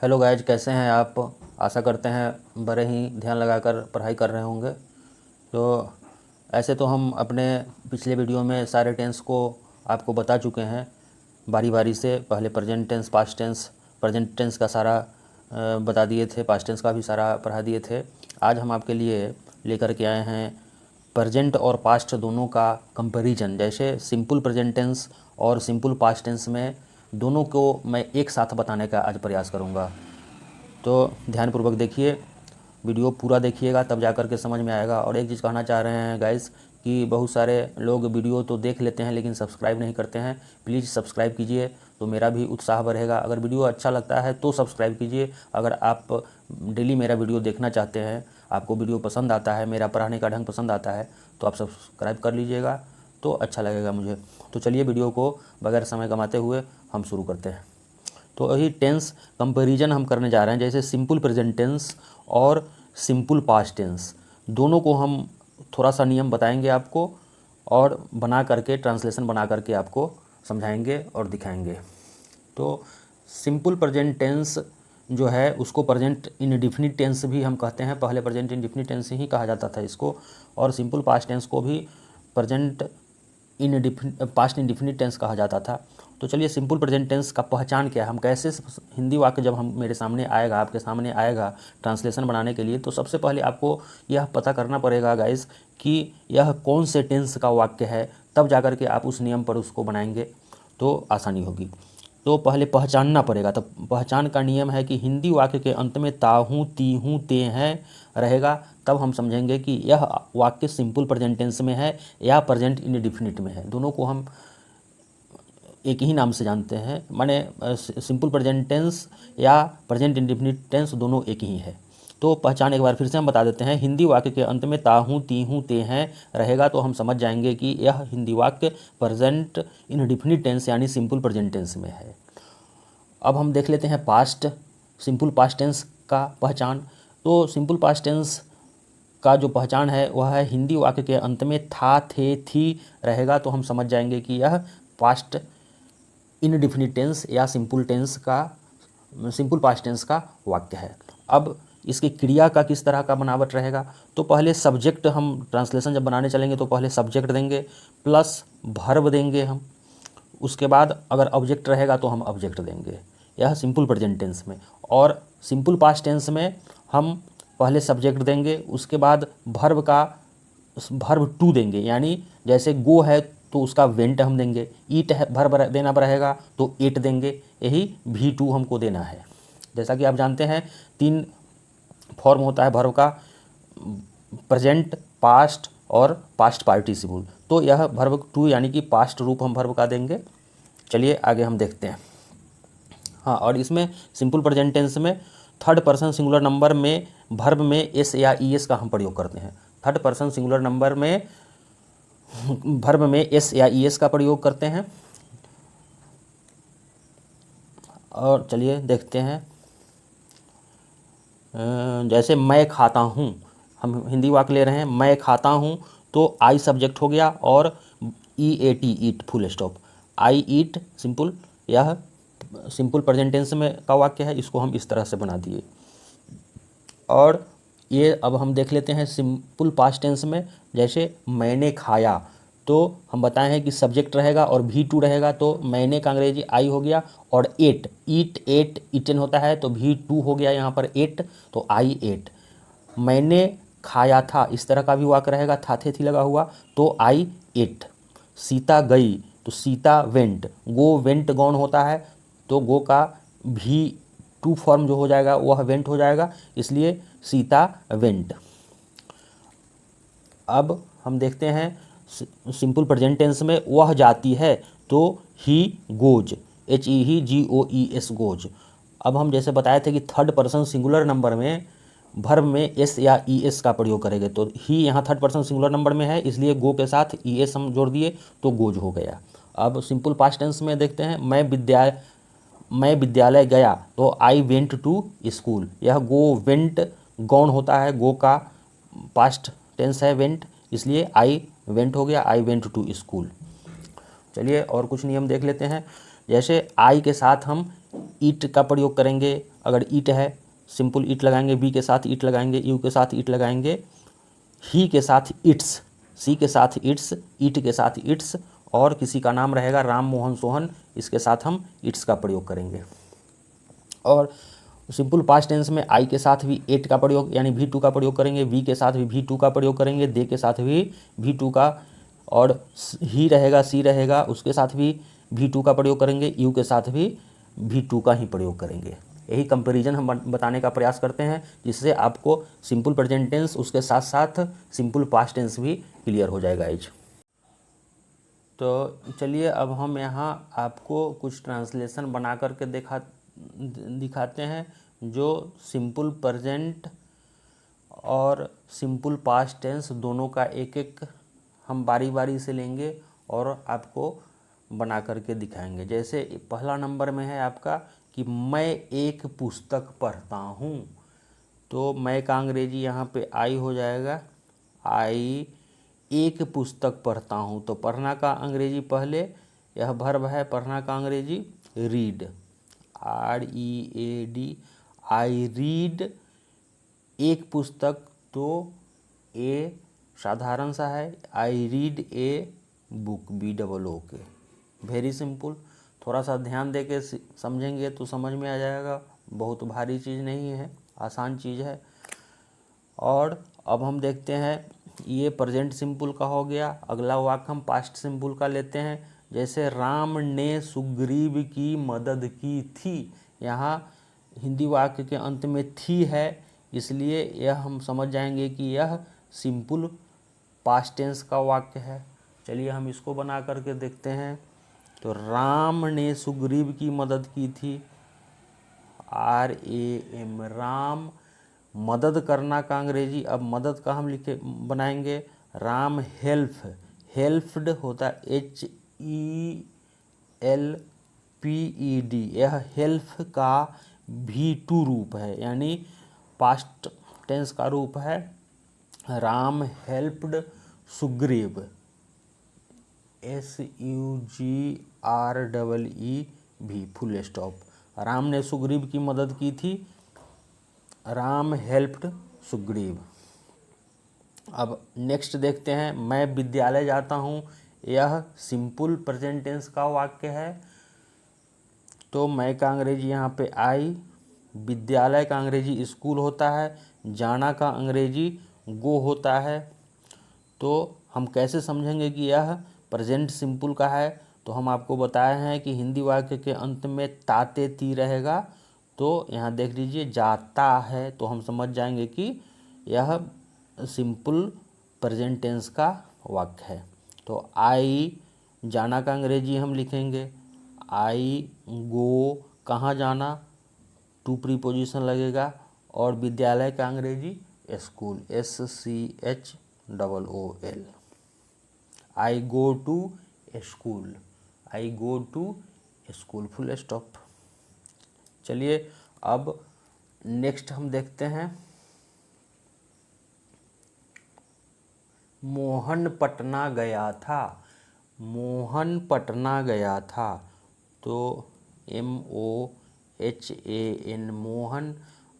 Hello guys, कैसे हैं आप। आशा करते हैं बड़े ही ध्यान लगाकर पढ़ाई कर रहे होंगे। तो ऐसे तो हम अपने पिछले वीडियो में सारे टेंस को आपको बता चुके हैं बारी बारी से। पहले present tense, past tense, present tense का सारा बता दिए थे, पास्ट टेंस का भी सारा पढ़ा दिए थे। आज हम आपके लिए लेकर के आए हैं प्रेजेंट और पास्ट दोनों का कंपैरिजन। जैसे सिंपल प्रेजेंट टेंस और सिंपल पास्ट टेंस में दोनों को मैं एक साथ बताने का आज प्रयास करूंगा। तो ध्यानपूर्वक देखिए, वीडियो पूरा देखिएगा, तब जा कर के समझ में आएगा। और एक चीज़ कहना चाह रहे हैं गाइस कि बहुत सारे लोग वीडियो तो देख लेते हैं लेकिन सब्सक्राइब नहीं करते हैं। प्लीज़ सब्सक्राइब कीजिए तो मेरा भी उत्साह बढ़ेगा। अगर वीडियो अच्छा लगता है तो सब्सक्राइब कीजिए। अगर आप डेली मेरा वीडियो देखना चाहते हैं, आपको वीडियो पसंद आता है, मेरा पढ़ाने का ढंग पसंद आता है, तो आप सब्सक्राइब कर लीजिएगा तो अच्छा लगेगा मुझे। तो चलिए वीडियो को बगैर समय गंवाते हुए हम शुरू करते हैं। तो वही टेंस कंपैरिजन हम करने जा रहे हैं। जैसे सिंपल प्रेजेंट टेंस और सिंपल पास्ट टेंस, दोनों को हम थोड़ा सा नियम बताएंगे आपको और बना करके ट्रांसलेशन बना करके आपको समझाएंगे और दिखाएंगे। तो सिंपल प्रेजेंट टेंस जो है उसको प्रेजेंट इंडेफिनिट टेंस भी हम कहते हैं। पहले प्रेजेंट इंडेफिनिट टेंस ही कहा जाता था इसको। और सिंपल पास्ट टेंस को भी प्रेजेंट पास्ट इंडेफिनिट टेंस कहा जाता था। तो चलिए, सिंपल प्रेजेंट टेंस का पहचान क्या है, हम कैसे हिंदी वाक्य जब हम मेरे सामने आएगा, आपके सामने आएगा ट्रांसलेशन बनाने के लिए, तो सबसे पहले आपको यह पता करना पड़ेगा गाइस कि यह कौन से टेंस का वाक्य है। तब जाकर के आप उस नियम पर उसको बनाएंगे तो आसानी होगी। तो पहले पहचानना पड़ेगा। तो पहचान का नियम है कि हिंदी वाक्य के अंत में ता हूँ, ती हूँ, ते हैं रहेगा, तब हम समझेंगे कि यह वाक्य सिंपल प्रेजेंट टेंस में है या प्रेजेंट इंडेफिनिट में है। दोनों को हम एक ही नाम से जानते हैं, माने सिंपल प्रेजेंट टेंस या प्रेजेंट इंडेफिनिट टेंस दोनों एक ही है। तो पहचान एक बार फिर से हम बता देते हैं। हिंदी वाक्य के अंत में ता हूँ, ती हूँ, ते हैं रहेगा तो हम समझ जाएंगे कि यह हिंदी वाक्य प्रेजेंट इंडेफिनिट टेंस यानी सिंपल प्रेजेंट टेंस में है। अब हम देख लेते हैं पास्ट, सिंपल पास्ट टेंस का पहचान। तो सिंपल पास्ट टेंस का जो पहचान है वह है हिंदी वाक्य के अंत में था, थे, थी रहेगा तो हम समझ जाएंगे कि यह पास्ट इंडेफिनिट टेंस या सिंपल पास्ट टेंस का वाक्य है। अब इसकी क्रिया का किस तरह का बनावट रहेगा, तो पहले सब्जेक्ट, हम ट्रांसलेशन जब बनाने चलेंगे तो पहले सब्जेक्ट देंगे प्लस वर्ब देंगे हम। उसके बाद अगर ऑब्जेक्ट रहेगा तो हम ऑब्जेक्ट देंगे। यह सिंपल प्रेजेंट टेंस में। और सिंपल पास्ट टेंस में हम पहले सब्जेक्ट देंगे, उसके बाद वर्ब टू देंगे। यानी जैसे गो है तो उसका वेंट हम देंगे, ईट है वर्ब देना रहेगा तो एट देंगे। यही V2 हमको देना है। जैसा कि आप जानते हैं 3 फॉर्म होता है वर्ब का, प्रेजेंट, पास्ट और पास्ट पार्टिसिपल। तो यह वर्ब टू यानी कि पास्ट रूप हम वर्ब का देंगे। चलिए आगे हम देखते हैं। हाँ, और इसमें सिंपल प्रेजेंट टेंस में थर्ड पर्सन सिंगुलर नंबर में वर्ब में एस या ईएस का हम प्रयोग करते हैं। थर्ड पर्सन सिंगुलर नंबर में वर्ब में एस या ईएस का प्रयोग करते हैं। और चलिए देखते हैं, जैसे मैं खाता हूँ, हम हिंदी वाक्य ले रहे हैं, मैं खाता हूँ तो आई सब्जेक्ट हो गया और EAT ईट फुल स्टॉप, आई ईट सिंपल, यह सिंपल प्रेजेंट टेंस में का वाक्य है। इसको हम इस तरह से बना दिए। और ये अब हम देख लेते हैं सिंपल पास्ट टेंस में। जैसे मैंने खाया तो हम बताए हैं कि सब्जेक्ट रहेगा और V2 रहेगा तो मैंने का अंग्रेजी आई हो गया। और एट, ईट, एट, ईटन होता है तो V2 हो गया यहाँ पर एट, तो आई एट। मैंने खाया था, इस तरह का भी वाक्य रहेगा, था, थे, थी लगा हुआ तो आई एट। सीता गई तो Sita went, go went gone होता है तो गो का V2 फॉर्म जो हो जाएगा वह वेंट हो जाएगा, इसलिए सीता वेंट। अब हम देखते हैं सिंपल प्रेजेंट टेंस में वह जाती है तो ही गोज, HEGOES गोज। अब हम जैसे बताए थे कि थर्ड पर्सन सिंगुलर नंबर में वर्ब में एस या ES का प्रयोग करेंगे, तो ही यहाँ थर्ड पर्सन सिंगुलर नंबर में है इसलिए गो के साथ ES हम जोड़ दिए तो गोज हो गया। अब सिंपल पास्ट टेंस में देखते हैं, मैं विद्यालय गया तो आई वेंट टू स्कूल। यह गो वेंट गॉन होता है, गो का पास्ट टेंस है वेंट, इसलिए आई वेंट हो गया, आई वेंट टू स्कूल। चलिए और कुछ नियम देख लेते हैं। जैसे आई के साथ हम ईट का प्रयोग करेंगे, अगर ईट है सिंपल ईट लगाएंगे, बी के साथ ईट लगाएंगे, यू के साथ ईट लगाएंगे, ही के साथ इट्स, सी के साथ इट्स, ईट के साथ इट्स, और किसी का नाम रहेगा राम मोहन सोहन, इसके साथ हम इट्स का प्रयोग करेंगे। और सिंपल पास्ट टेंस में आई के साथ भी एट का प्रयोग यानी V2 का प्रयोग करेंगे, वी के साथ भी V2 का प्रयोग करेंगे, दे के साथ भी V2 का, और ही रहेगा सी रहेगा उसके साथ भी V2 का प्रयोग करेंगे, यू के साथ भी V2 का ही प्रयोग करेंगे। यही कंपैरिजन हम बताने का प्रयास करते हैं, जिससे आपको सिंपल प्रेजेंट टेंस उसके साथ साथ सिंपल पास्ट टेंस भी क्लियर हो जाएगा गाइज। तो चलिए अब हम यहाँ आपको कुछ ट्रांसलेशन बना करके दिखाते हैं, जो सिंपल प्रेजेंट और सिंपल पास्ट टेंस दोनों का एक एक हम बारी बारी से लेंगे और आपको बना करके दिखाएंगे। जैसे पहला नंबर में है आपका कि मैं एक पुस्तक पढ़ता हूँ, तो मैं का अंग्रेजी यहाँ पे आई हो जाएगा, आई एक पुस्तक पढ़ता हूँ। तो पढ़ना का अंग्रेजी पहले, यह वर्ब है, पढ़ना का अंग्रेजी रीड, READ, आई रीड एक पुस्तक, तो ए साधारण सा है, I read a book, BOOK। Very simple, थोड़ा सा ध्यान दे के समझेंगे तो समझ में आ जाएगा, बहुत भारी चीज़ नहीं है, आसान चीज़ है। और अब हम देखते हैं, ये प्रेजेंट सिंपल का हो गया। अगला वाक्य हम पास्ट सिंपल का लेते हैं, जैसे राम ने सुग्रीव की मदद की थी। यहाँ हिंदी वाक्य के अंत में थी है, इसलिए यह हम समझ जाएंगे कि यह सिंपल पास्ट टेंस का वाक्य है। चलिए हम इसको बना करके देखते हैं। तो राम ने सुग्रीव की मदद की थी, RAM, राम। मदद करना का अंग्रेजी, अब मदद का हम बनाएंगे राम हेल्प, हेल्प्ड होता है HELPED, यह हेल्प का V2 रूप है, यानी पास्ट टेंस का रूप है। Ram helped Sugreev, SUGREEV, full stop. Ram ने सुग्रीव की मदद की थी, राम हेल्प्ड सुग्रीव। अब नेक्स्ट देखते हैं, मैं विद्यालय जाता हूँ, यह सिंपल प्रेजेंट टेंस का वाक्य है। तो मैं का अंग्रेजी यहाँ पे आई, विद्यालय का अंग्रेजी स्कूल होता है, जाना का अंग्रेजी गो होता है। तो हम कैसे समझेंगे कि यह प्रेजेंट सिंपल का है, तो हम आपको बताए हैं कि हिंदी वाक्य के अंत में ताते ती रहेगा, तो यहाँ देख लीजिए जाता है, तो हम समझ जाएंगे कि यह सिंपल प्रेजेंट टेंस का वाक्य है। तो आई जाना का अंग्रेजी हम लिखेंगे, आई गो कहाँ जाना, टू प्रीपोजिशन लगेगा, और विद्यालय का अंग्रेजी school, SCHOOL, I go to school, I go to school, full stop. चलिए अब नेक्स्ट हम देखते हैं, मोहन पटना गया था, मोहन पटना गया था। तो MOHAN, मोहन।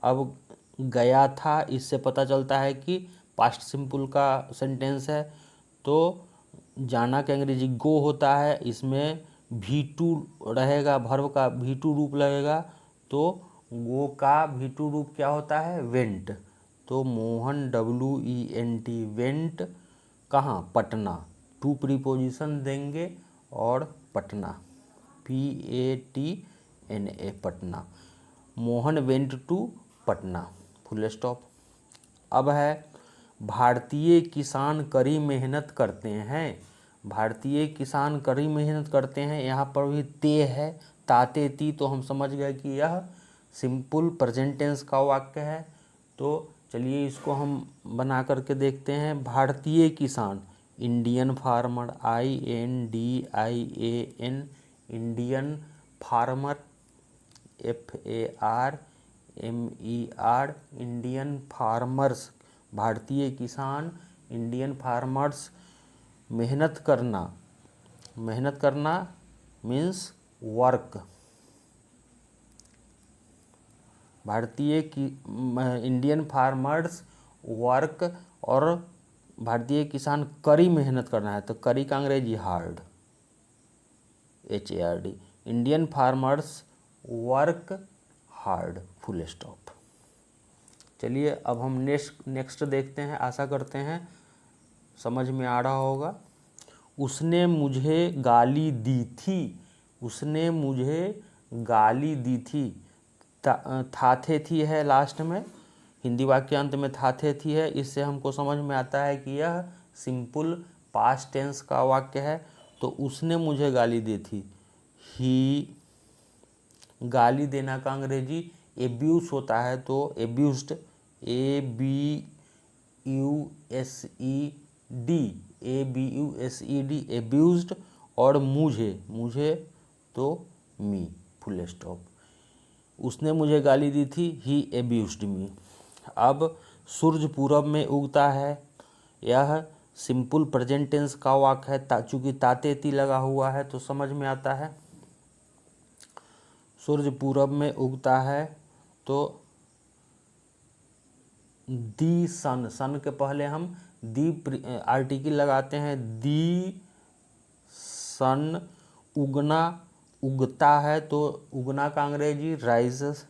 अब गया था, इससे पता चलता है कि पास्ट सिंपल का सेंटेंस है। तो जाना के अंग्रेजी गो होता है, इसमें V2 रहेगा, वर्ब का V2 रूप लगेगा। तो गो का V2 रूप क्या होता है, वेंट। तो मोहन WENT, वेंट कहाँ, पटना, टू प्रीपोजिशन देंगे, और Patna PATNA, Patna. Mohan went to Patna, full stop. अब है भारतीय किसान कड़ी मेहनत करते हैं, भारतीय किसान कड़ी मेहनत करते हैं, यहाँ पर भी ते है, ताते ती, तो हम समझ गए कि यह सिंपल प्रेजेंट टेंस का वाक्य है। तो चलिए इसको हम बना करके देखते हैं। भारतीय किसान, Indian farmer, INDIAN, Indian farmer, FARMER, Indian farmers, भारतीय किसान, इंडियन फार्मर्स। मेहनत करना, मेहनत करना means work, Indian farmers work, और भारतीय किसान कड़ी मेहनत करना है तो कड़ी का अंग्रेजी hard, HARD। Indian farmers work hard, full stop. चलिए अब हम नेक्स्ट देखते हैं। आशा करते हैं समझ में आ रहा होगा। उसने मुझे गाली दी थी, उसने मुझे गाली दी थी। थाथे थी है लास्ट में, हिंदी वाक्यांत में थाथे थी है। इससे हमको समझ में आता है कि यह सिंपल पास्ट टेंस का वाक्य है। तो उसने मुझे गाली दी थी, ही। गाली देना का अंग्रेजी एब्यूज होता है, तो एब्यूज्ड, ABUSED, एब्यूज्ड। और मुझे तो मी, फुल स्टॉप। उसने मुझे गाली दी थी, ही एब्यूज्ड मी। अब सूरज पूरब में उगता है, यह सिंपल प्रेजेंट टेंस का वाक्य है। चूँकि ताते ती लगा हुआ है तो समझ में आता है। सूरज पूरब में उगता है तो दी सन, सन के पहले हम दी आर्टिकल लगाते हैं। दी सन, उगना, उगता है तो उगना का अंग्रेजी rises,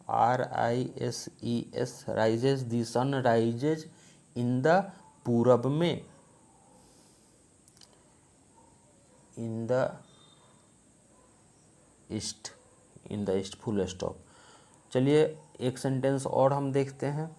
RISES, rises. The sun rises in the पूरब में, in the east, full stop. चलिए एक सेंटेंस और हम देखते हैं।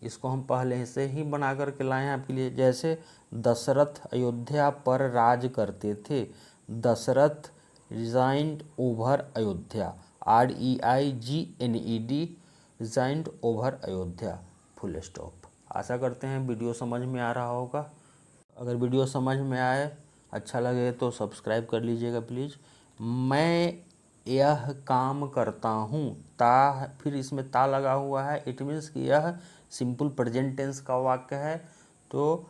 इसको हम पहले से ही बना करके लाए हैं आपके लिए। जैसे दशरथ अयोध्या पर राज करते थे, Dasharath reigned over Ayodhya, REIGNED, reigned over Ayodhya, full stop. आशा करते हैं वीडियो समझ में आ रहा होगा। अगर वीडियो समझ में आए, अच्छा लगे तो सब्सक्राइब कर लीजिएगा प्लीज़। मैं यह काम करता हूँ, फिर इसमें ता लगा हुआ है। इट मीन्स कि यह सिंपल प्रेजेंट टेंस का वाक्य है। तो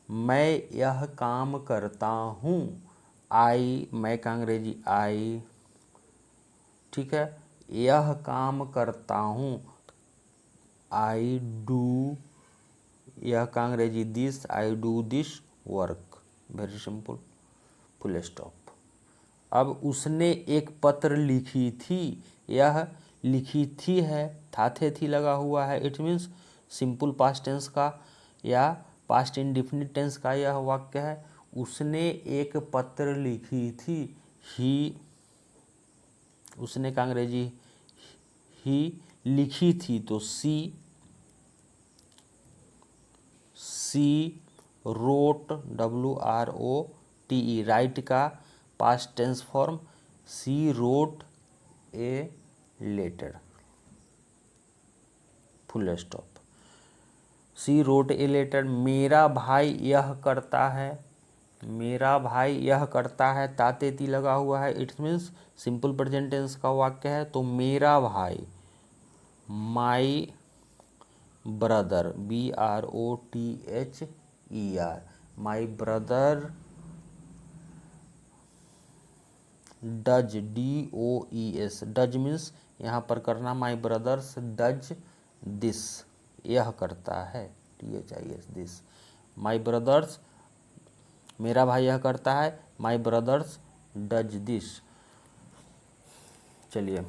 मैं यह काम करता हूँ, मैं का अंग्रेजी आई, ठीक है। यह काम करता हूँ, I do, यह का अंग्रेजी this, I do this work, very simple, full stop. अब उसने एक पत्र लिखी थी, यह लिखी थी है, थाथे थी लगा हुआ है। It means simple past tense का या पास्ट इंडिफिनिट टेंस का यह वाक्य है। उसने एक पत्र लिखी थी, ही, उसने का अंग्रेजी ही, लिखी थी तो सी रोट, WROTE, राइट का past tense form, she wrote a letter, full stop. She wrote a letter. मेरा भाई यह करता है, मेरा भाई यह करता है, ताते ती लगा हुआ है। It means simple present tense का वाक्य है। तो मेरा भाई, my brother, BROTHER, my brother does, DOES, does means यहाँ पर करना, माई ब्रदर्स डज दिस, यह करता है, THIS, दिस। माई ब्रदर्स, मेरा भाई यह करता है, माई ब्रदर्स डज दिस। चलिए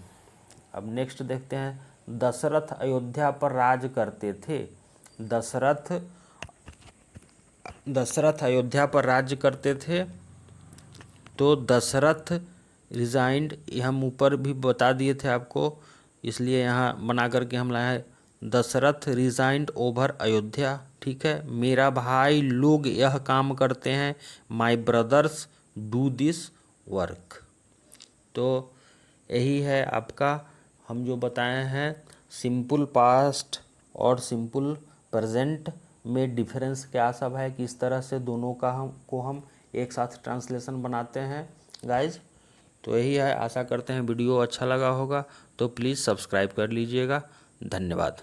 अब नेक्स्ट देखते हैं। दशरथ अयोध्या पर राज करते थे, दशरथ अयोध्या पर राज्य करते थे। तो दशरथ रिजाइंड, हम ऊपर भी बता दिए थे आपको, इसलिए यहाँ बना करके हम लाए हैं। दशरथ रिजाइंड ओवर अयोध्या, ठीक है। मेरा भाई लोग यह काम करते हैं, माई ब्रदर्स डू दिस वर्क। तो यही है आपका, हम जो बताए हैं सिंपल पास्ट और सिंपल प्रेजेंट में डिफरेंस क्या सब है, किस तरह से दोनों का हम एक साथ ट्रांसलेशन बनाते हैं गाइज। तो यही है, आशा करते हैं वीडियो अच्छा लगा होगा। तो प्लीज़ सब्सक्राइब कर लीजिएगा। धन्यवाद।